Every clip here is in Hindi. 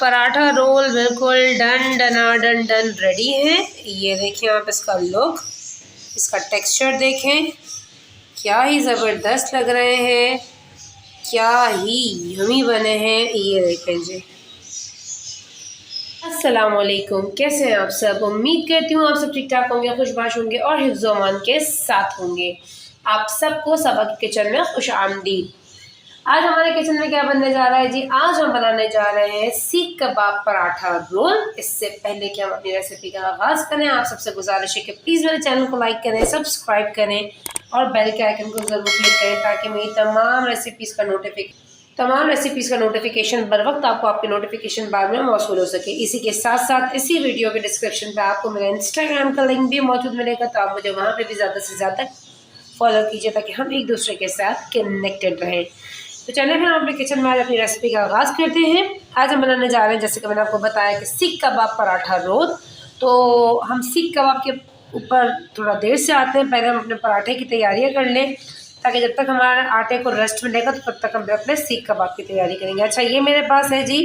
पराठा रोल बिल्कुल डन डनाडन डन रेडी है। ये देखें आप इसका लुक, इसका टेक्सचर देखें, क्या ही ज़बरदस्त लग रहे हैं, क्या ही यमी बने हैं। ये देखें जी। अस्सलाम वालेकुम, कैसे हैं आप सब? उम्मीद करती हूँ आप सब ठीक ठाक होंगे, खुशबाश होंगे और हिफ्ज़ व अमान के साथ होंगे। आप सबको सबा के किचन में खुश आमदीद। आज हमारे किचन में क्या बनने जा रहा है जी? आज हम बनाने जा रहे हैं सीख कबाब पराठा रोल। इससे पहले कि हम अपनी रेसिपी का आगाज़ करें, आप सबसे गुजारिश है कि प्लीज़ मेरे चैनल को लाइक करें, सब्सक्राइब करें और बेल के आइकन को ज़रूर क्लिक करें ताकि मेरी तमाम रेसिपीज़ का नोटिफिकेशन बर वक्त आपको आपके नोटिफिकेशन बार में मौसूल हो सके। इसी के साथ साथ इसी वीडियो के डिस्क्रिप्शन पे आपको मेरा इंस्टाग्राम का लिंक भी मौजूद मिलेगा, तो आप मुझे वहाँ पे भी ज़्यादा से ज़्यादा फॉलो कीजिए ताकि हम एक दूसरे के साथ कनेक्टेड रहें। तो चलिए फिर हम अपने किचन में आज अपनी रेसिपी का आगाज़ करते हैं। आज हम बनाने जा रहे हैं, जैसे कि मैंने आपको बताया, कि सीख कबाब पराठा रोल। तो हम सीख कबाब के ऊपर थोड़ा देर से आते हैं। पहले हम अपने पराठे की तैयारियां कर लें ताकि जब तक हमारे आटे को रेस्ट मिलेगा तो तब तक हम अपने सीख कबाब की तैयारी करेंगे। अच्छा, ये मेरे पास है जी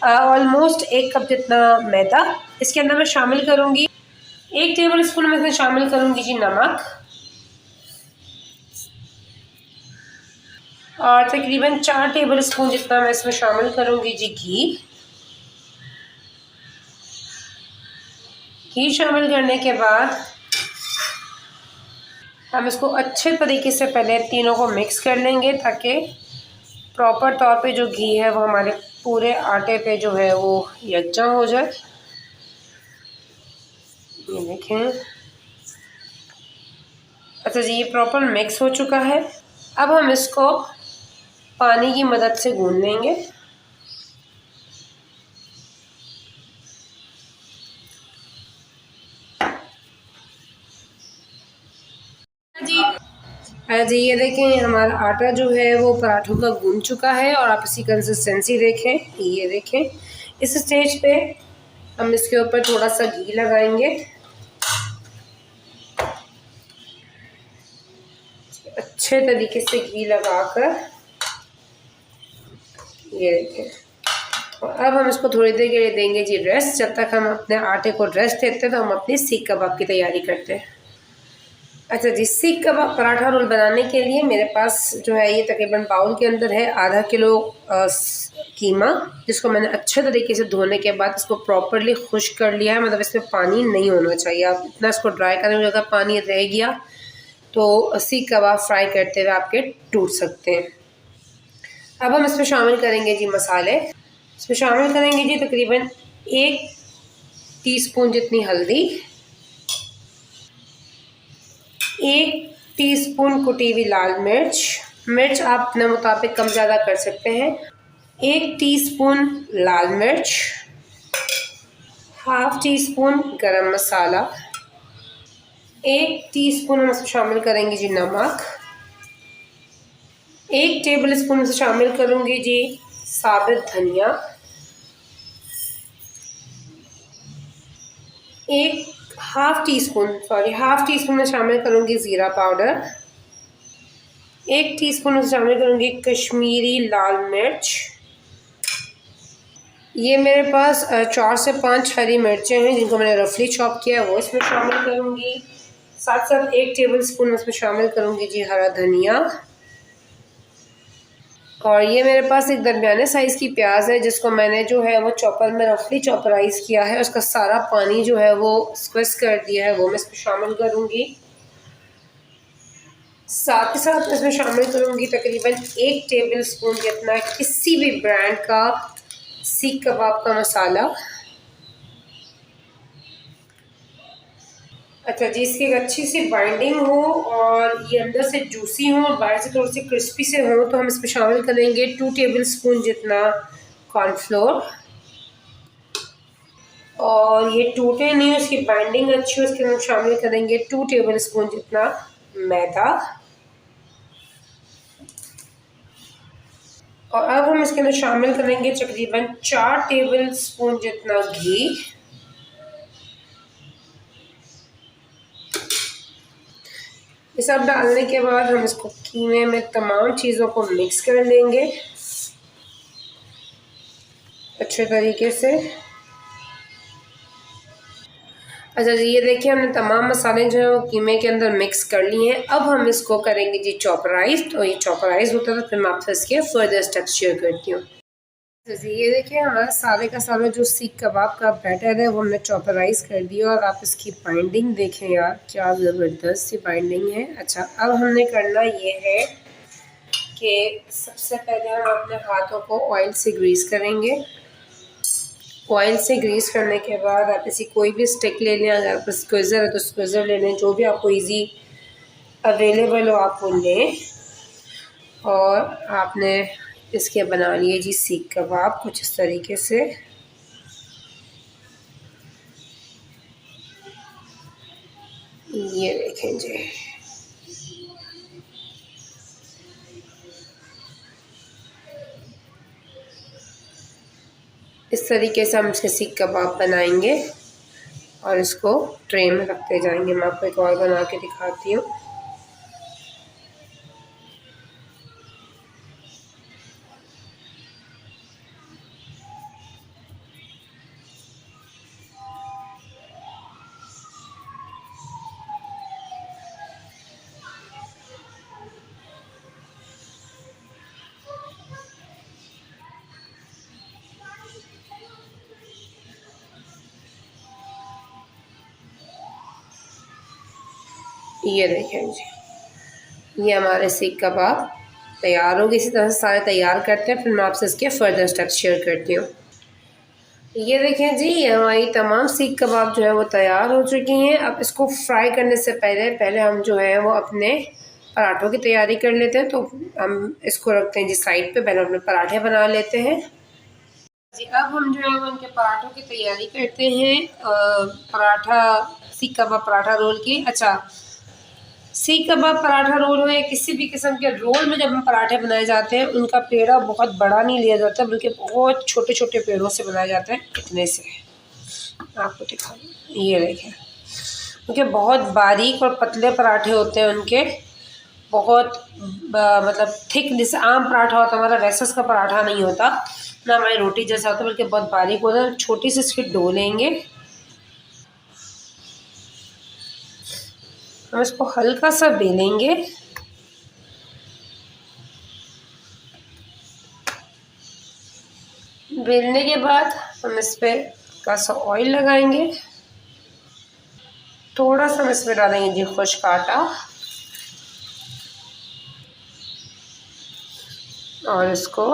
ऑलमोस्ट 1 कप जितना मैदा। इसके अंदर मैं शामिल करूँगी 1 टेबल स्पून में शामिल करूँगी जी नमक, और तकरीबन 4 टेबल स्पून जितना मैं इसमें शामिल करूँगी जी घी शामिल करने के बाद हम इसको अच्छे तरीके से पहले तीनों को मिक्स कर लेंगे ताकि प्रॉपर तौर पे जो घी है वो हमारे पूरे आटे पे जो है वो यकजा हो जाए। ये देखें। अच्छा जी, ये प्रॉपर मिक्स हो चुका है। अब हम इसको पानी की मदद से गूंद लेंगे। जी ये देखें, हमारा आटा जो है वो पराठों का गूंद चुका है और आप इसकी कंसिस्टेंसी देखें। ये देखें, इस स्टेज पे हम इसके ऊपर थोड़ा सा घी लगाएंगे। अच्छे तरीके से घी लगाकर ये देखें, और अब हम इसको थोड़ी देर के लिए देंगे जी रेस्ट। जब तक हम अपने आटे को रेस्ट देते हैं तो हम अपनी सीख कबाब की तैयारी करते हैं। अच्छा जी, सीख कबाब पराठा रोल बनाने के लिए मेरे पास जो है ये तकरीबन बाउल के अंदर है आधा किलो कीमा, जिसको मैंने अच्छे तरीके से धोने के बाद इसको प्रॉपरली खुश्क कर लिया है। मतलब इसमें पानी नहीं होना चाहिए। आप इतना इसको ड्राई करें, अगर पानी रह गया तो सीख कबाब फ्राई करते हुए आपके टूट सकते हैं। अब हम इसमें शामिल करेंगे जी मसाले। इसमें शामिल करेंगे जी तकरीबन 1 टीस्पून जितनी हल्दी, 1 टीस्पून कुटी हुई लाल मिर्च आप अपने मुताबिक कम ज़्यादा कर सकते हैं, 1 टीस्पून लाल मिर्च, ½ टीस्पून गरम मसाला, 1 टीस्पून हम इसमें शामिल करेंगे जी नमक, 1 टेबल स्पून में शामिल करूँगी जी साबुत धनिया, ½ टीस्पून में शामिल करूँगी ज़ीरा पाउडर, 1 टीस्पून में शामिल करूँगी कश्मीरी लाल मिर्च। ये मेरे पास 4 से 5 हरी मिर्चें हैं जिनको मैंने रफली चॉप किया है, वो इसमें शामिल करूँगी। साथ साथ 1 टेबल स्पून इसमें शामिल करूँगी जी हरा धनिया। और ये मेरे पास एक दरमियाने साइज़ की प्याज है जिसको मैंने जो है वो चॉपर में रफली चॉपराइज़ किया है। उसका सारा पानी जो है वो स्क्विज़ कर दिया है, वो मैं इसमें शामिल करूँगी। साथ ही साथ इसमें शामिल करूँगी तकरीबन 1 टेबल स्पून जितना किसी भी ब्रांड का सीख कबाब का मसाला। अच्छा जी, इसकी एक अच्छी सी बाइंडिंग हो और ये अंदर से जूसी हो और बाहर से थोड़ी सी क्रिस्पी से हो तो हम इसमें शामिल करेंगे 2 टेबल स्पून जितना कॉर्नफ्लोर। और ये टूटे नहीं, उसकी बाइंडिंग अच्छी हो, उसके अंदर शामिल करेंगे 2 टेबल स्पून जितना मैदा। और अब हम इसके अंदर शामिल करेंगे तकरीबन 4 टेबल स्पून जितना घी। ये सब डालने के बाद हम इसको कीमे में तमाम चीज़ों को मिक्स कर लेंगे। अच्छे तरीके से। अच्छा जी, ये देखिए हमने तमाम मसाले जो है वो कीमे के अंदर मिक्स कर लिए हैं। अब हम इसको करेंगे जी चॉपराइज। तो ये चॉपराइज होता है तो फिर मैं आपसे इसके फर्दर स्टेप्स शेयर करती हूँ। तो जी ये देखिए हमारा सारे का सारा जो सीख कबाब का बैटर है वो हमने चॉपराइज कर दिया। और आप इसकी बाइंडिंग देखें यार, क्या ज़बरदस्त सी बाइंडिंग है। अच्छा, अब हमने करना ये है कि सबसे पहले हम अपने हाथों को ऑयल से ग्रीस करेंगे। ऑयल से ग्रीस करने के बाद आप इसी कोई भी स्टिक ले लें, अगर आपको स्क्विज़र है तो स्क्विज़र ले लें, जो भी आपको इजी अवेलेबल हो आप वो लें। और आपने इसके बना लिए जी सीख कबाब कुछ इस तरीके से। ये देखें जी, इस तरीके से हम इसके सीख कबाब बनाएंगे और इसको ट्रे में रखते जाएंगे। मैं आपको एक और बना के दिखाती हूँ। ये देखें जी, ये हमारे सीख कबाब तैयार हो गए। इसी तरह से सारे तैयार करते हैं, फिर मैं आपसे इसके फर्दर स्टेप्स शेयर करती हूँ। ये देखें जी, ये हमारी तमाम सीख कबाब जो है वो तैयार हो चुकी हैं। अब इसको फ्राई करने से पहले हम जो है वो अपने पराठों की तैयारी कर लेते हैं। तो हम इसको रखते हैं जी साइड पे, पहले अपने पराठे बना लेते हैं जी। अब हम जो है वो उनके पराठों की तैयारी करते हैं। पराठा सीख कबाब पराठा रोल की। अच्छा, सीख कबाब पराठा रोल हो या किसी भी किस्म के रोल में जब हम पराठे बनाए जाते हैं, उनका पेड़ा बहुत बड़ा नहीं लिया जाता, बल्कि बहुत छोटे छोटे पेड़ों से बनाए जाते हैं। इतने से आपको दिखा दूँ, ये देखें, उनके बहुत बारीक और पतले पराठे होते हैं उनके। बहुत मतलब थिक, जैसे आम पराठा होता है हमारा, वैसा इसका पराठा नहीं होता, ना हमारी रोटी जैसा होता है, बल्कि बहुत बारीक होता है। छोटी सी इसकी डो लेंगे, हम इसको हल्का सा बेलेंगे। बेलने के बाद हम इस पर हल्का सा ऑयल लगाएंगे। थोड़ा सा हम इसमें डालेंगे जी खुश्क आटा और इसको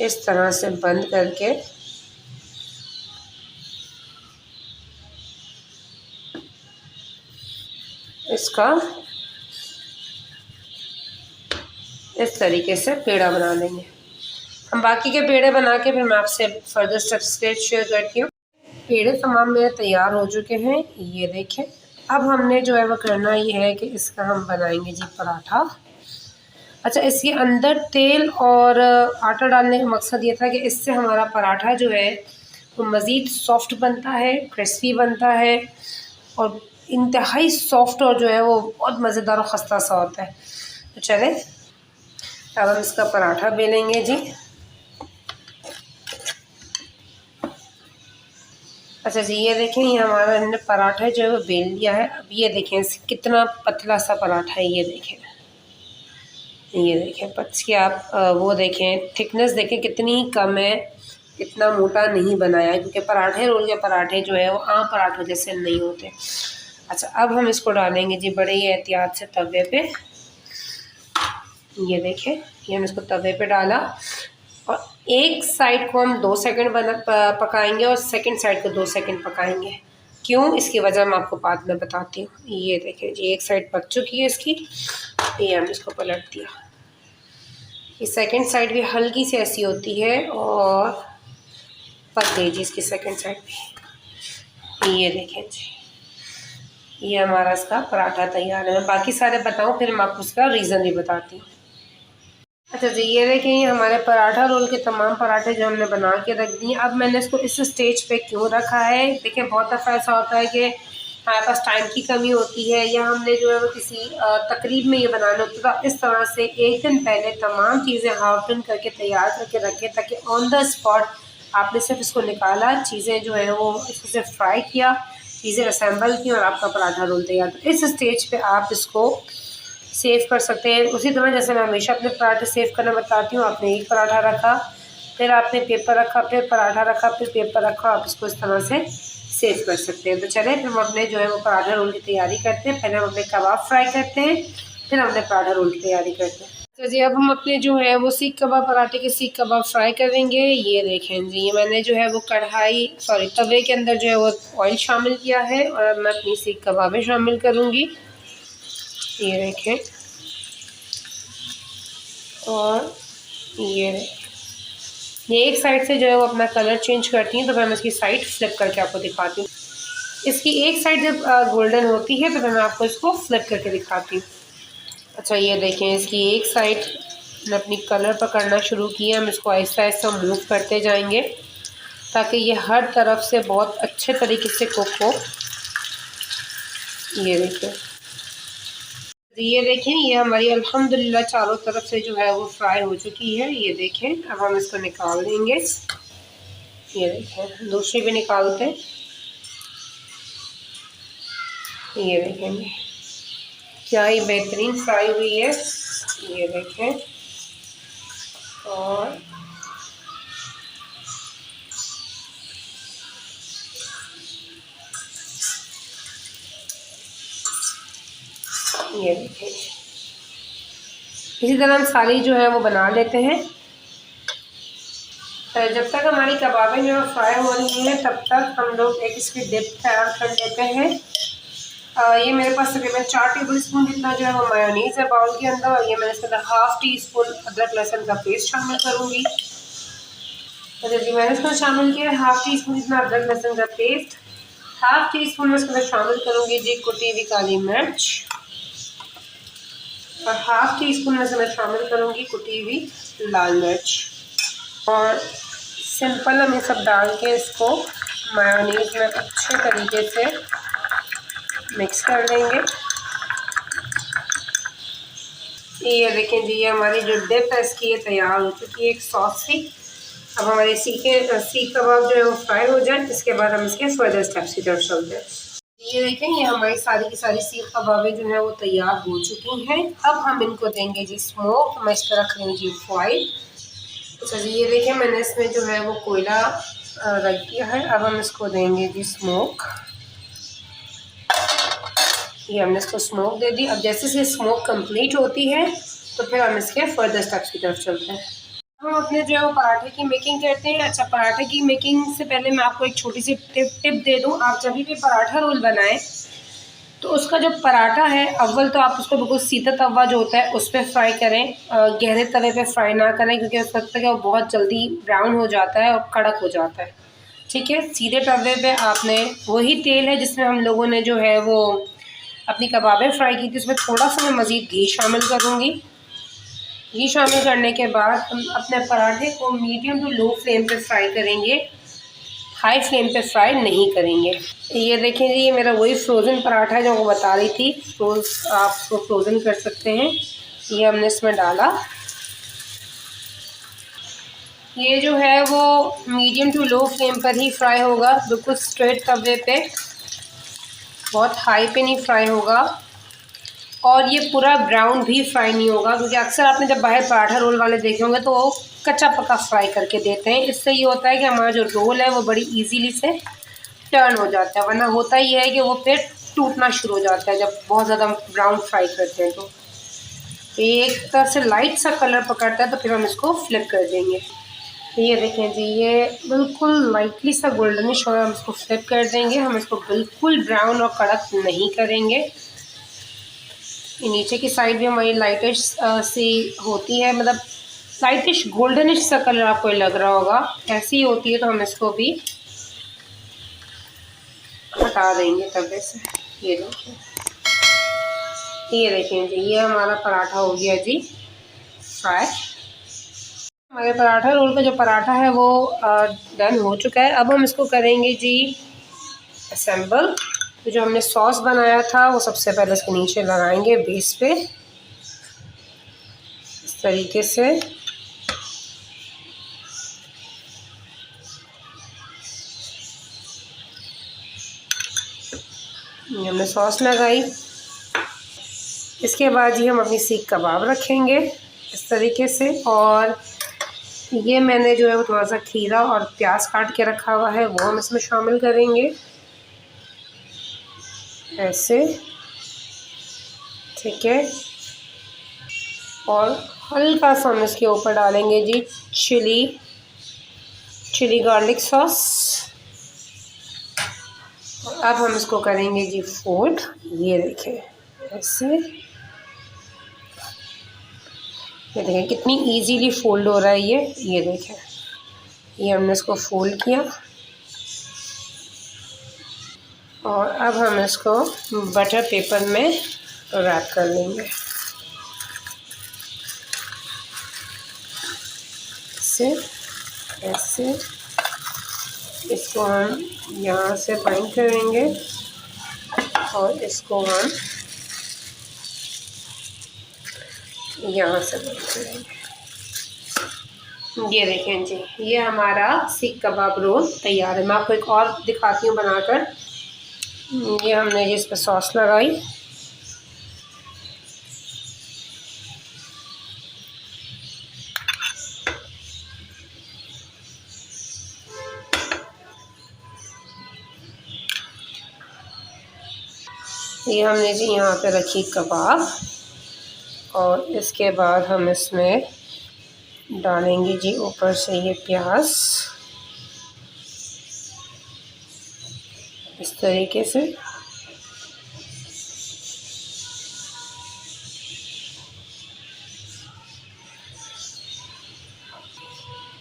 इस तरह से बंद करके इसका इस तरीके से पेड़ा बना लेंगे। हम बाकी के पेड़े बना के फिर मैं आपसे फर्दर स्टेप्स शेयर करती हूँ। पेड़े तमाम मेरे तैयार हो चुके हैं, ये देखें। अब हमने जो है वो करना ये है कि इसका हम बनाएंगे जी पराठा। अच्छा, इसके अंदर तेल और आटा डालने का मकसद ये था कि इससे हमारा पराठा जो है वो मज़ीद सॉफ्ट बनता है, क्रिस्पी बनता है और इंतहाई सॉफ्ट, और जो है वो बहुत मज़ेदार और खस्ता सा होता है। तो चले अब हम इसका पराठा बेलेंगे जी। अच्छा जी, ये देखें, ये हमारा हमने पराठा जो है वो बेल लिया है। अब ये देखें कितना पतला सा पराठा है। ये देखें, ये देखें पच के आप वो देखें, थिकनेस देखें कितनी कम है। इतना मोटा नहीं बनाया है, क्योंकि पराठे रोल के पराठे जो है वो आम पराठों जैसे नहीं होते। अच्छा, अब हम इसको डालेंगे जी बड़े ही एहतियात से तवे पे। ये देखें, ये हम इसको तवे पे डाला और एक साइड को हम 2 सेकंड पकाएंगे और सेकंड साइड को 2 सेकंड पकाएंगे। क्यों, इसकी वजह मैं आपको बाद में बताती हूँ। ये देखें जी, एक साइड पक चुकी है इसकी, ये हम इसको पलट दिया। ये सेकंड साइड भी हल्की सी ऐसी होती है और पक गई जी इसकी सेकंड साइड भी। ये देखें जी, ये हमारा इसका पराठा तैयार है। मैं बाकी सारे बताऊँ फिर मैं आपको उसका रीज़न भी बताती हूँ। अच्छा जी, ये देखें, ये हमारे पराठा रोल के तमाम पराठे जो हमने बना के रख दिए। अब मैंने इसको इस स्टेज पे क्यों रखा है, देखिए बहुत दफ़ा ऐसा होता है कि हमारे पास टाइम की कमी होती है या हमने जो है वो किसी तकरीब में ये बनाना होता है, तो इस तरह से एक दिन पहले तमाम चीज़ें हाफ डन करके तैयार करके रखें ताकि ऑन द स्पॉट आपने सिर्फ इसको निकाला, चीज़ें जो है वो इसको सिर्फ फ्राई किया, चीज़ें असेंबल की और आपका पराठा रोल तैयार। तो इस स्टेज पे आप इसको सेव कर सकते हैं। उसी तरह जैसे मैं हमेशा अपने पराठे सेव करना बताती हूँ, आपने एक पराठा रखा, फिर आपने पेपर रखा, फिर पराठा रखा, फिर पेपर रखा, आप इसको इस तरह से सेव कर सकते हैं। तो चलें फिर हम अपने जो है वो पराठा रोल की तैयारी करते हैं। पहले हम अपने कबाब फ्राई करते हैं, फिर हम अपने पराठा रोल की तैयारी करते हैं। तो जी अब हम अपने जो है वो सीख कबाब, पराठे के सीख कबाब फ्राई करेंगे। ये देखें जी, ये मैंने जो है वो तवे के अंदर जो है वो ऑयल शामिल किया है और अब मैं अपनी सीख कबाबें शामिल करूँगी। ये देखें, और ये एक साइड से जो है वो अपना कलर चेंज करती हैं, तो मैं इसकी साइड फ्लिप करके आपको दिखाती हूँ। इसकी एक साइड जब गोल्डन होती है तो फिर मैं आपको इसको फ्लिप करके दिखाती हूँ। अच्छा ये देखें, इसकी एक साइड ने अपनी कलर पकड़ना शुरू किया। हम इसको आहिस्ता आहिस्ता मूव करते जाएंगे ताकि ये हर तरफ से बहुत अच्छे तरीके से कुक हो। ये देखें, ये हमारी अल्हम्दुलिल्लाह चारों तरफ से जो है वो फ्राई हो चुकी है। ये देखें, अब हम इसको निकाल देंगे। ये देखें, दूसरी भी निकालते हैं। ये देखेंगे क्या ही बेहतरीन फ्राई हुई है। ये देखें, और ये देखें, इसी तरह हम सारी जो है वो बना लेते हैं। जब तक हमारी कबाबें जो है फ्राई हो रही हैं तब तक हम लोग एक इसकी डिप तैयार कर लेते हैं। ये मेरे पास तकरीबन 4 टेबल स्पून जितना जो है वो मायोनीज़ है बाउल के अंदर, और ये मैंने इसके अंदर हाफ़ टी स्पून अदरक लहसुन का पेस्ट शामिल करूँगी। तो जी मैंने इसको शामिल किया है हाफ़ टी स्पून जितना अदरक लहसुन का पेस्ट। हाफ़ टी स्पून में इसके अंदर शामिल करूँगी जी कुटी हुई काली मिर्च, और हाफ़ टी स्पून में मैं शामिल करूँगी कुटी हुई लाल मिर्च। और सिंपल हम ये सब डाल के इसको मायोनीज़ में अच्छे तरीके से मिक्स कर देंगे। ये देखें जी, ये हमारी जो डिप है इसकी ये तैयार हो चुकी है एक सॉस सी। अब हमारे सीख कबाब जो है वो फ्राई हो जाए, इसके बाद हम इसके फर्दर स्टेप्स की तरफ चलते हैं। ये देखें, ये हमारी सारी की सारी सीख कबाबें जो है वो तैयार हो चुकी हैं। अब हम इनको देंगे जी स्मोक। मैं इस पर रख रही हूँ जी फॉइल। अच्छा जी, ये देखें मैंने इसमें जो है वो कोयला रख दिया है। अब हम इसको देंगे जी स्मोक। ये हमने इसको स्मोक दे दी। अब जैसे से स्मोक कंप्लीट होती है तो फिर हम इसके फर्दर स्टेप्स की तरफ चलते हैं। हम अपने जो है वो पराठे की मेकिंग करते हैं। अच्छा, पराठे की मेकिंग से पहले मैं आपको एक छोटी सी टिप दे दूं। आप जब भी पराठा रोल बनाएं तो उसका जो पराठा है, अव्वल तो आप उसको बिल्कुल सीधा तवा जो होता है उस पर फ्राई करें, गहरे तवे पे फ्राई ना करें, क्योंकि उस वक्त तक वो बहुत जल्दी ब्राउन हो जाता है और कड़क हो जाता है। ठीक है, सीधे तवे पे आपने वही तेल है जिसमें हम लोगों ने जो है वो अपनी कबाबें फ्राई की थी, उसमें थोड़ा सा मैं मज़ीद घी शामिल करूँगी। घी शामिल करने के बाद हम अपने पराठे को मीडियम टू लो फ्लेम पे फ्राई करेंगे, हाई फ्लेम पे फ्राई नहीं करेंगे। ये देखें जी, ये मेरा वही फ्रोज़न पराठा है जो मैं बता रही थी। आप उसको फ्रोज़न कर सकते हैं। ये हमने इसमें डाला। ये जो है वो मीडियम टू लो फ्लेम पर ही फ्राई होगा, बिल्कुल स्ट्रेट तवे पे, बहुत हाई पे नहीं फ्राई होगा। और ये पूरा ब्राउन भी फ्राई नहीं होगा, क्योंकि अक्सर आपने जब बाहर पराठा रोल वाले देखे होंगे तो वो कच्चा पक्का फ्राई करके देते हैं। इससे ये होता है कि हमारा जो रोल है वो बड़ी इजीली से टर्न हो जाता है, वरना होता ही है कि वो फिर टूटना शुरू हो जाता है जब बहुत ज़्यादा ब्राउन फ्राई करते हैं। तो एक तरह से लाइट सा कलर पकड़ता है तो फिर हम इसको फ्लिप कर देंगे। ये देखें जी, ये बिल्कुल लाइटली सा गोल्डनिश हो, हम इसको फ्लिप कर देंगे। हम इसको बिल्कुल ब्राउन और कड़क नहीं करेंगे। ये नीचे की साइड भी हमारी लाइटिश सी होती है, मतलब लाइटिश गोल्डनिश सा कलर आपको लग रहा होगा, ऐसी ही होती है। तो हम इसको भी हटा देंगे तवे से। ये देखें जी, ये हमारा पराठा हो गया जी फ्राई। हमारे पराठा रोल का जो पराठा है वो डन हो चुका है। अब हम इसको करेंगे जी असेंबल। तो जो हमने सॉस बनाया था वो सबसे पहले इसके नीचे लगाएंगे बेस पे इस तरीके से। ये हमने सॉस लगाई। इसके बाद ही हम अपनी सीख कबाब रखेंगे इस तरीके से। और ये मैंने जो है वो थोड़ा सा खीरा और प्याज काट के रखा हुआ है वो हम इसमें शामिल करेंगे ऐसे, ठीक है। और हल्का सा हम इसके ऊपर डालेंगे जी चिली गार्लिक सॉस। और अब हम इसको करेंगे जी फोल्ड, ये देखें ऐसे, ये देखें कितनी इजीली फोल्ड हो रहा है ये देखें। ये हमने इसको फोल्ड किया और अब हम इसको बटर पेपर में रैप कर लेंगे ऐसे। इसको हम यहाँ से बाइंड करेंगे और इसको हम यहाँ से बाइंड करेंगे। ये देखें जी, ये हमारा सीख कबाब रोल तैयार है। मैं आपको एक और दिखाती हूँ बनाकर। ये हमने इस पर सॉस लगाई, ये हमने जी यहाँ पे रखी कबाब और इसके बाद हम इसमें डालेंगे जी ऊपर से ये प्याज इस तरीके से।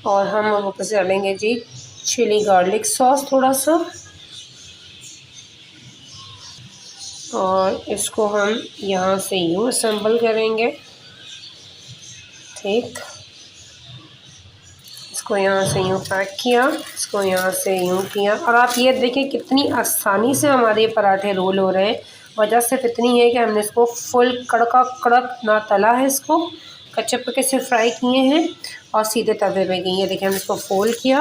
और हम ऊपर से डालेंगे जी चिली गार्लिक सॉस थोड़ा सा और इसको हम यहाँ से यूँ असेंबल करेंगे, ठीक। इसको यहाँ से यूँ पैक किया, इसको यहाँ से यूँ किया और आप ये देखें कितनी आसानी से हमारे पराठे रोल हो रहे हैं। वजह सिर्फ इतनी है कि हमने इसको फुल कड़क ना तला है, इसको कच्चे पक्के से फ्राई किए हैं और सीधे तवे पे गई। ये देखिए हमने इसको फोल्ड किया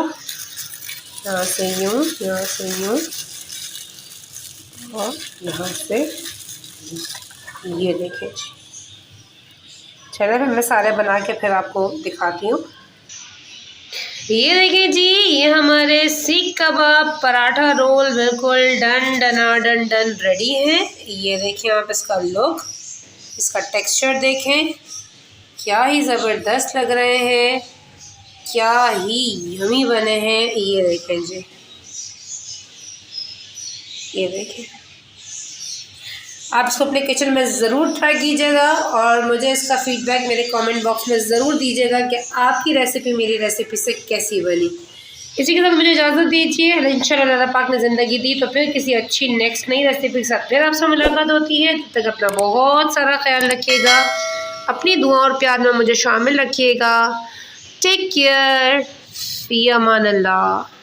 यहाँ से यूँ, यहाँ से यूँ और यहाँ से, ये देखिए जी। चलो फिर मैं सारे बना के फिर आपको दिखाती हूँ। ये देखिए जी, ये हमारे सीख कबाब पराठा रोल बिल्कुल डन रेडी है। ये देखिए आप इसका लुक, इसका टेक्सचर देखें, क्या ही ज़बरदस्त लग रहे हैं, क्या ही यमी बने हैं। ये देखें जी, ये देखें। आप इसको अपने किचन में ज़रूर ट्राई कीजिएगा और मुझे इसका फ़ीडबैक मेरे कमेंट बॉक्स में ज़रूर दीजिएगा कि आपकी रेसिपी मेरी रेसिपी से कैसी बनी। इसी के साथ मुझे इजाज़त दीजिए। इंशाल्लाह अल्लाह पाक ने ज़िंदगी दी तो फिर किसी अच्छी नेक्स्ट नई रेसिपी के साथ फिर आपसे मुलाकात होती है। तब तक अपना बहुत सारा ख्याल रखिएगा, अपनी दुआ और प्यार में मुझे शामिल रखिएगा। टेक केयर, फ़ी अमान अल्लाह।